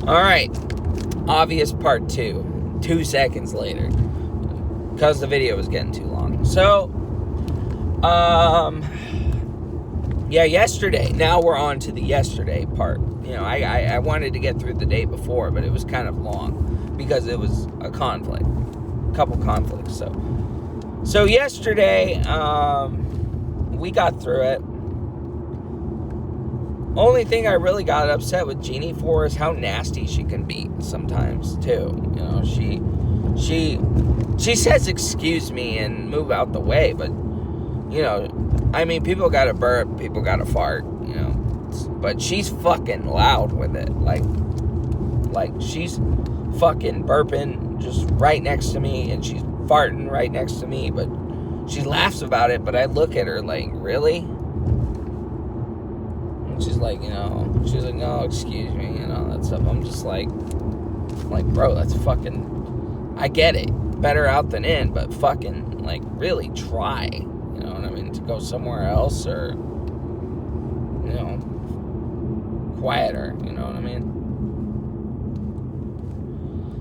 Alright, obvious part 2. 2 seconds later. Because the video was getting too long. So, yeah, yesterday. Now we're on to the yesterday part. You know, I wanted to get through the day before, but it was kind of long because it was a conflict. A couple conflicts. So yesterday, we got through it. Only thing I really got upset with Jeannie for is how nasty she can be sometimes, too. You know, she says excuse me and move out the way, but, you know, I mean, people gotta burp, people gotta fart, you know, but she's fucking loud with it, like she's fucking burping just right next to me, and she's farting right next to me, but she laughs about it, but I look at her like, really? And she's like, no, excuse me, and all that stuff. I'm just like, bro, that's fucking, I get it, better out than in, but fucking, like, really try, you know what I mean, to go somewhere else, or, you know, quieter, you know what I mean?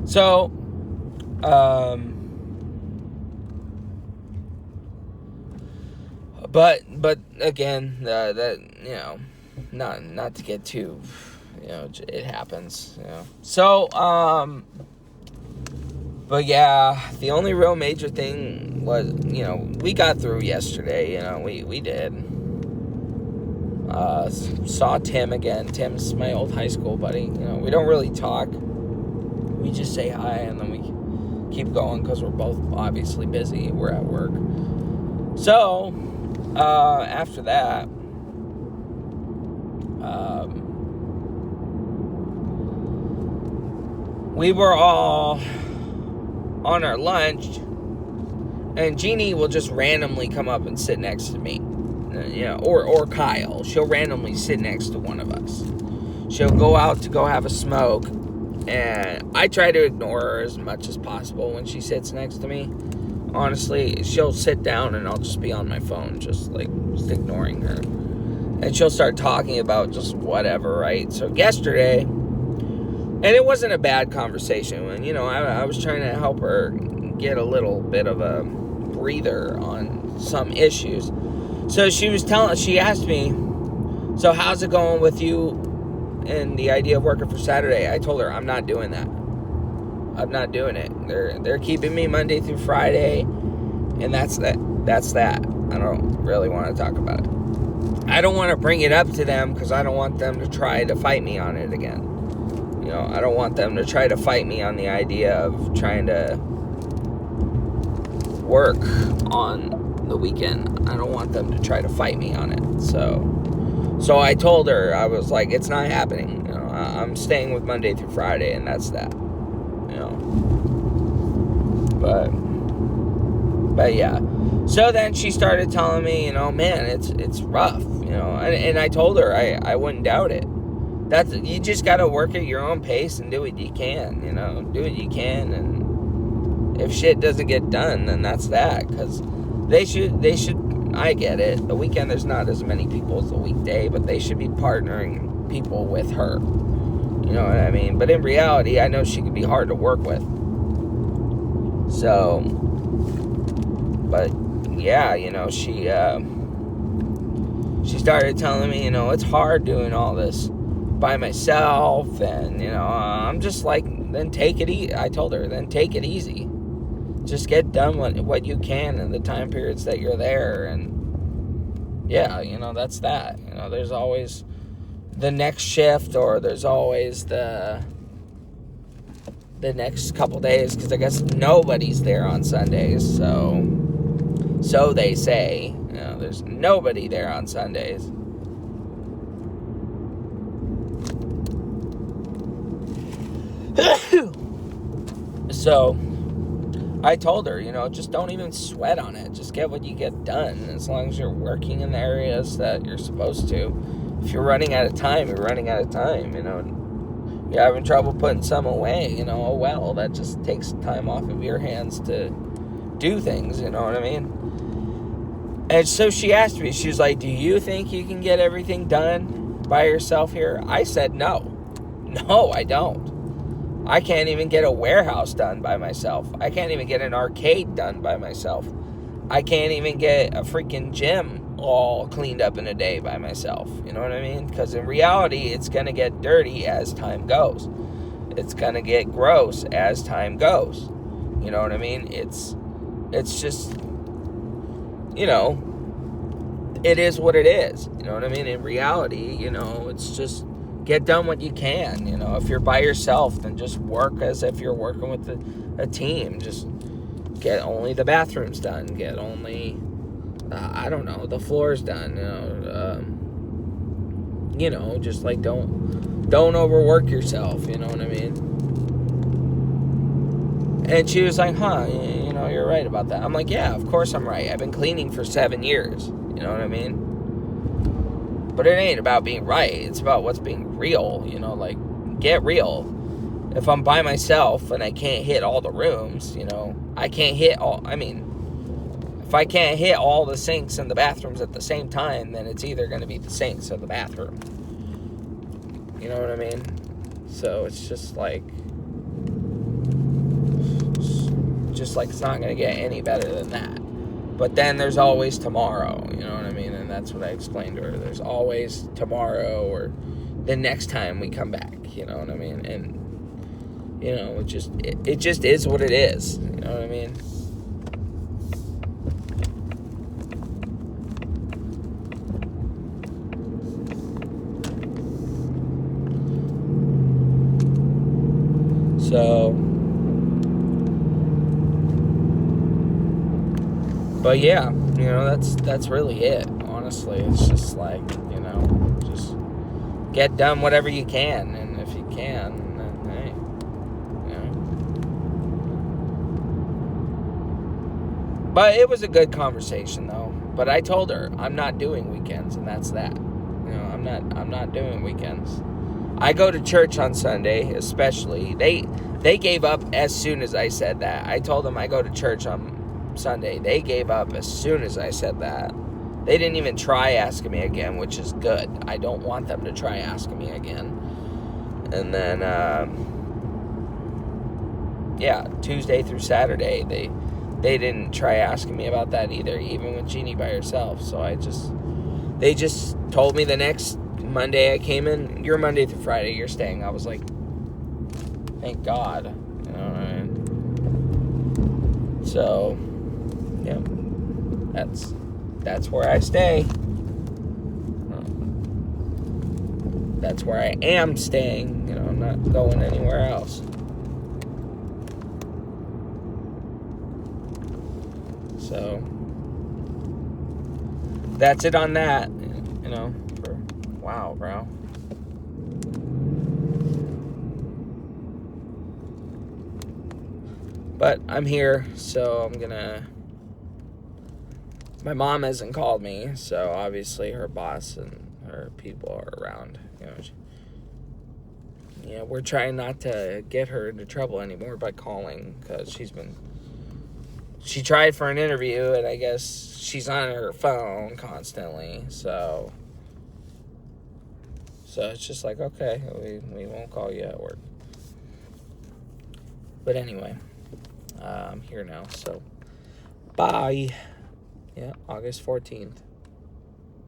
So, but again, that, you know, not to get too, you know, it happens, you know. So, but yeah, the only real major thing was, you know, we got through yesterday, you know, we did. Saw Tim again. Tim's my old high school buddy. You know, we don't really talk. We just say hi, and then we keep going because we're both obviously busy. We're at work. So, after that, we were all on our lunch, and Jeannie will just randomly come up and sit next to me, you know, or Kyle. She'll randomly sit next to one of us. She'll go out to go have a smoke, and I try to ignore her as much as possible when she sits next to me. Honestly, she'll sit down and I'll just be on my phone, just ignoring her. And she'll start talking about just whatever, right? So yesterday, and it wasn't a bad conversation. And, you know, I was trying to help her get a little bit of a breather on some issues. So she asked me, so how's it going with you and the idea of working for Saturday? I told her, I'm not doing that. I'm not doing it. They're keeping me Monday through Friday, and that's that. I don't really want to talk about it. I don't want to bring it up to them because I don't want them to try to fight me on it again. You know, I don't want them to try to fight me on the idea of trying to work on the weekend. I don't want them to try to fight me on it. So I told her, I was like, it's not happening. You know, I'm staying with Monday through Friday, and that's that. You know, but yeah. So then she started telling me, you know, man, it's rough, you know, and I told her I wouldn't doubt it. You just gotta work at your own pace and do what you can, you know, and if shit doesn't get done, then that's that, because they should, I get it, the weekend there's not as many people as the weekday, but they should be partnering people with her, you know what I mean? But in reality, I know she can be hard to work with. So, but yeah, you know, she started telling me, you know, it's hard doing all this by myself, and, you know, I'm just like, then take it easy. I told her, then take it easy. Just get done what you can in the time periods that you're there, and yeah, you know, that's that. You know, there's always the next shift, or there's always the next couple days, because I guess nobody's there on Sundays, so they say. You know, there's nobody there on Sundays. So I told her, you know, just don't even sweat on it. Just get what you get done. As long as you're working in the areas that you're supposed to. If you're running out of time, you're running out of time, you know. You're having trouble putting some away, you know, oh well, that just takes time off of your hands to do things, you know what I mean? And so she asked me, she was like, do you think you can get everything done by yourself here? I said, no, I don't. I can't even get a warehouse done by myself. I can't even get an arcade done by myself. I can't even get a freaking gym all cleaned up in a day by myself. You know what I mean? Because in reality, it's going to get dirty as time goes. It's going to get gross as time goes. You know what I mean? It's just, you know, it is what it is. You know what I mean? In reality, you know, it's just get done what you can. You know, if you're by yourself, then just work as if you're working with a team. Just get only the bathrooms done. Get only, I don't know, the floors done. You know, just like don't overwork yourself. You know what I mean? And she was like, huh, you know, you're right about that. I'm like, yeah, of course I'm right. I've been cleaning for 7 years. You know what I mean? But it ain't about being right. It's about what's being real. You know, like, get real. If I'm by myself and I can't hit all the rooms, you know, I can't hit all, I mean, if I can't hit all the sinks and the bathrooms at the same time, then it's either going to be the sinks or the bathroom. You know what I mean? So it's just like it's not going to get any better than that. But then there's always tomorrow, you know what I mean? And that's what I explained to her. There's always tomorrow or the next time we come back, you know what I mean? And, you know, it just is what it is, you know what I mean? So, but yeah, you know, that's really it, honestly. It's just like, you know, just get done whatever you can, and if you can, then hey, you know. But it was a good conversation though. But I told her I'm not doing weekends, and that's that. You know, I'm not doing weekends. I go to church on Sunday, especially. They gave up as soon as I said that. I told them I go to church on Sunday. They gave up as soon as I said that. They didn't even try asking me again, which is good. I don't want them to try asking me again. And then, yeah, Tuesday through Saturday, they didn't try asking me about that either, even with Jeannie by herself. So they just told me the next Monday I came in, you're Monday through Friday, you're staying. I was like, thank God. You know what I mean? So, yeah, that's where I stay. That's where I am staying. You know, I'm not going anywhere else. So, that's it on that. You know, wow, bro. But I'm here, so I'm gonna... My mom hasn't called me, so obviously her boss and her people are around. You know, we're trying not to get her into trouble anymore by calling, because she tried for an interview, and I guess she's on her phone constantly, so it's just like, okay, we won't call you at work. But anyway, I'm here now, so bye. Yeah, August 14th.